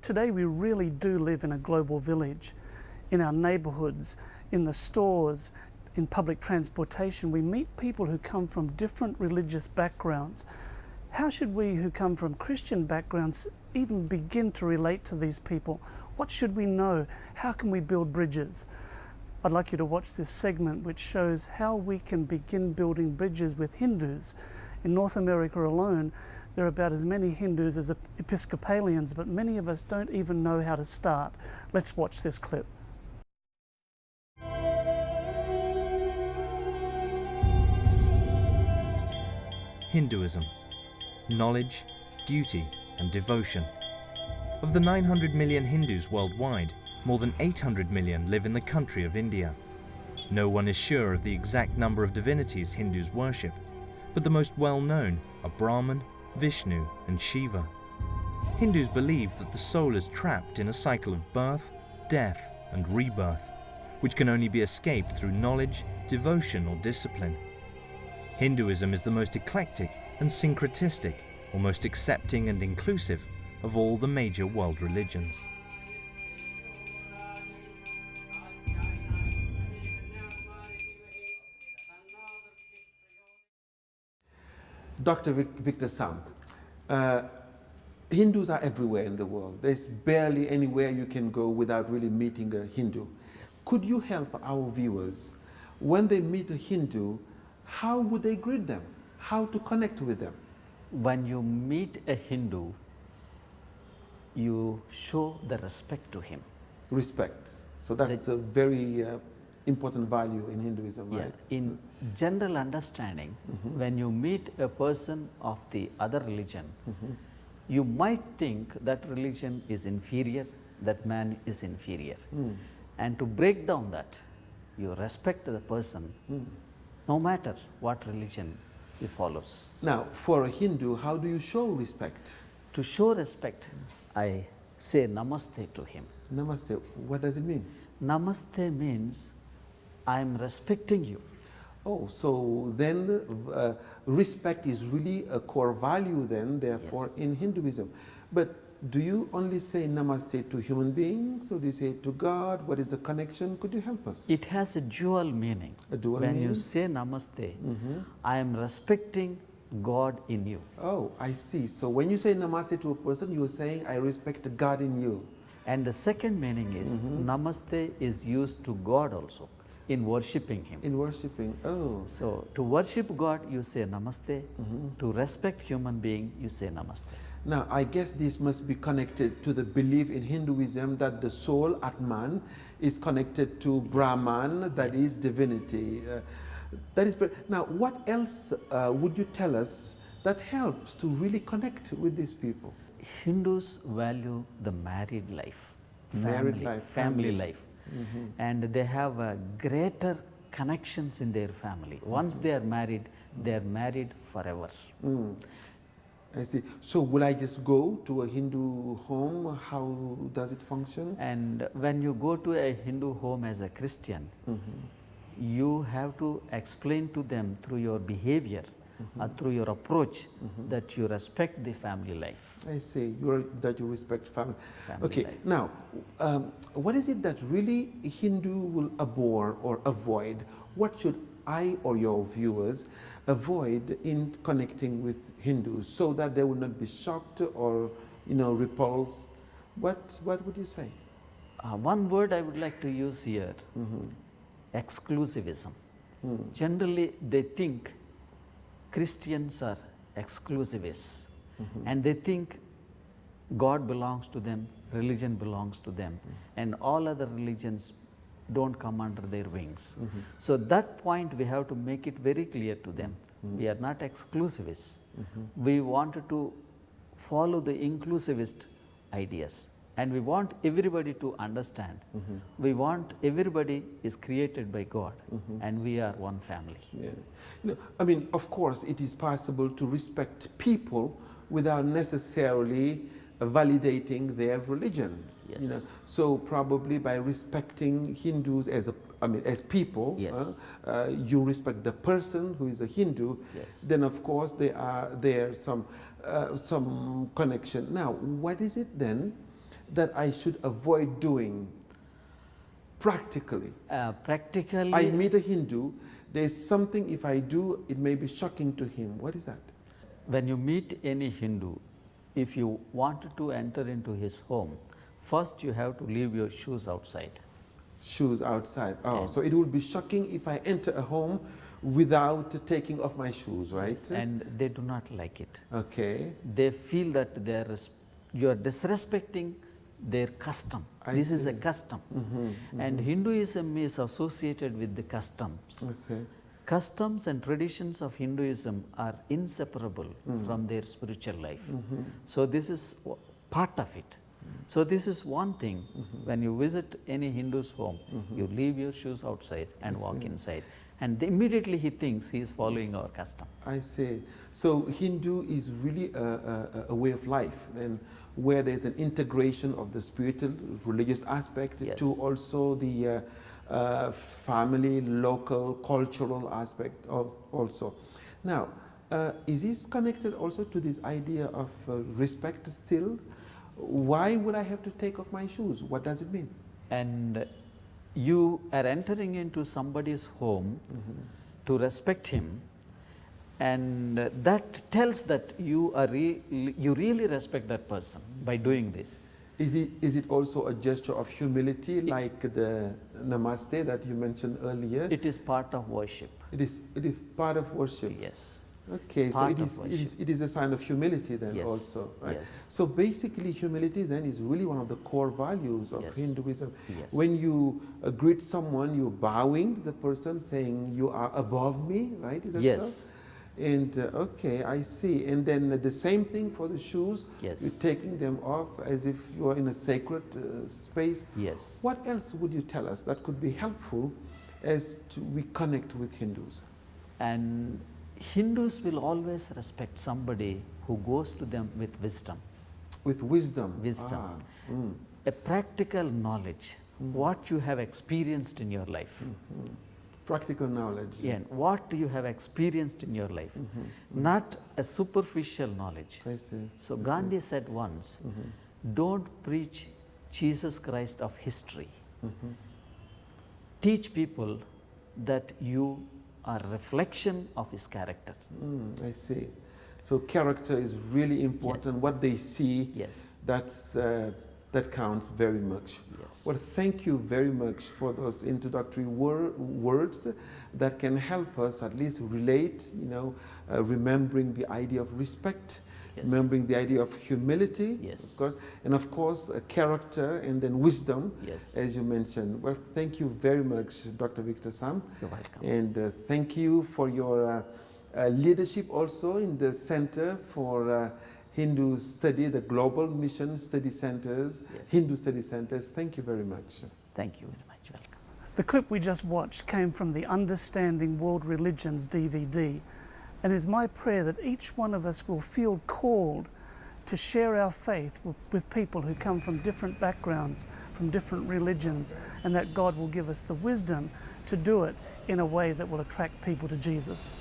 Today we really do live in a global village. In our neighborhoods, in the stores, in public transportation, we meet people who come from different religious backgrounds. How should we who come from Christian backgrounds even begin to relate to these people? What should we know? How can we build bridges? I'd like you to watch this segment which shows how we can begin building bridges with Hindus. In North America alone, there are about as many Hindus as Episcopalians, but many of us don't even know how to start. Let's watch this clip. Hinduism, knowledge, duty, and devotion. Of the 900 million Hindus worldwide, more than 800 million live in the country of India. No one is sure of the exact number of divinities Hindus worship, but the most well-known are Brahman, Vishnu, and Shiva. Hindus believe that the soul is trapped in a cycle of birth, death, and rebirth, which can only be escaped through knowledge, devotion, or discipline. Hinduism is the most eclectic and syncretistic, or most accepting and inclusive of all the major world religions. Dr. Victor Sam, Hindus are everywhere in the world. There's barely anywhere you can go without really meeting a Hindu. Yes. Could you help our viewers, when they meet a Hindu, how would they greet them? How to connect with them? When you meet a Hindu, you show the respect to him. Respect. So that's a very important value in Hinduism, right? Yeah. In general understanding, when you meet a person of the other religion, you might think that religion is inferior, that man is inferior. And to break down that, you respect the person, no matter what religion he follows. Now, for a Hindu, how do you show respect? To show respect, I say namaste to him. Namaste, what does it mean? Namaste means I am respecting you. Oh, so then respect is really a core value then, therefore, Yes. in Hinduism. But do you only say namaste to human beings, or do you say to God? What is the connection? Could you help us? It has a dual meaning. A dual when meaning? you say namaste, I am respecting God in you. Oh, I see. So when you say namaste to a person, you are saying, I respect God in you. And the second meaning is namaste is used to God also in worshipping Him. In worshipping, oh. So to worship God, you say namaste. To respect human being, you say namaste. Now, I guess this must be connected to the belief in Hinduism that the soul, Atman, is connected to Brahman, that is divinity. Now, what else would you tell us that helps to really connect with these people? Hindus value the married life, family life. And they have greater connections in their family. Once they are married forever. I see. So will I just go to a Hindu home? How does it function? And when you go to a Hindu home as a Christian, you have to explain to them through your behavior, through your approach, that you respect the family life. I see, that you respect family. Okay, life. now, what is it that really Hindu will abhor or avoid? What should I or your viewers avoid in connecting with Hindus so that they will not be shocked or, repulsed? What would you say? One word I would like to use here, exclusivism. Generally, they think Christians are exclusivists, and they think God belongs to them, religion belongs to them, and all other religions don't come under their wings. So that point we have to make it very clear to them. We are not exclusivists. We want to follow the inclusivist ideas, and we want everybody to understand. We want everybody is created by God, and we are one family. Yeah. I mean, of course, it is possible to respect people without necessarily validating their religion. Yes. So probably by respecting Hindus as people, Yes. You respect the person who is a Hindu. Yes. Then of course there's some connection. Now, what is it then that I should avoid doing practically? Practically, I meet a Hindu, there's something if I do, it may be shocking to him. What is that? when you meet any Hindu, if you wanted to enter into his home, first you have to leave your shoes outside. Shoes outside. Oh, Yeah. so it would be shocking if I enter a home without taking off my shoes, right? And they do not like it. Okay. They feel that you are disrespecting their custom. I This is a see. custom. Mm-hmm. And Hinduism is associated with the customs. I see. Customs and traditions of Hinduism are inseparable from their spiritual life. So this is part of it. So this is one thing, when you visit any Hindu's home, you leave your shoes outside and walk inside. And immediately he thinks he is following our custom. I see. So Hindu is really a way of life, and where there's an integration of the spiritual, religious aspect Yes. to also the family, local, cultural aspect also. Now, is this connected also to this idea of respect still? Why would I have to take off my shoes? What does it mean? And you are entering into somebody's home to respect him, and that tells that you really respect that person by doing this. Is it also a gesture of humility, like the namaste that you mentioned earlier? It is part of worship. It is part of worship. Yes. Okay, so Part it of is a sign of humility then Yes. also, right? Yes. So basically humility then is really one of the core values of Yes. Hinduism. Yes. When you greet someone, you're bowing to the person, saying you are above me, right? Is that Yes. so? And okay, I see. And then the same thing for the shoes. Yes. You're taking them off as if you are in a sacred space. Yes. What else would you tell us that could be helpful as we connect with Hindus? And Hindus will always respect somebody who goes to them with wisdom. With wisdom. Wisdom. Ah, mm. A practical knowledge, what you have experienced in your life. Practical knowledge. Yeah, and what you have experienced in your life, not a superficial knowledge. I see. So Gandhi said once, don't preach Jesus Christ of history. Teach people that you are a reflection of his character. I see. So character is really important. Yes. What they see, Yes. that counts very much. Yes. Well, thank you very much for those introductory words that can help us at least relate, remembering the idea of respect, Yes. remembering the idea of humility, Yes. of course, and of course, character and then wisdom, Yes. as you mentioned. Well, thank you very much, Dr. Victor Sam. You're welcome. And thank you for your leadership also in the Center for Hindu Study, the Global Mission Study Centers, Yes. Hindu Study Centers. Thank you very much. Thank you very much. Welcome. The clip we just watched came from the Understanding World Religions DVD, and it is my prayer that each one of us will feel called to share our faith with people who come from different backgrounds, from different religions, and that God will give us the wisdom to do it in a way that will attract people to Jesus.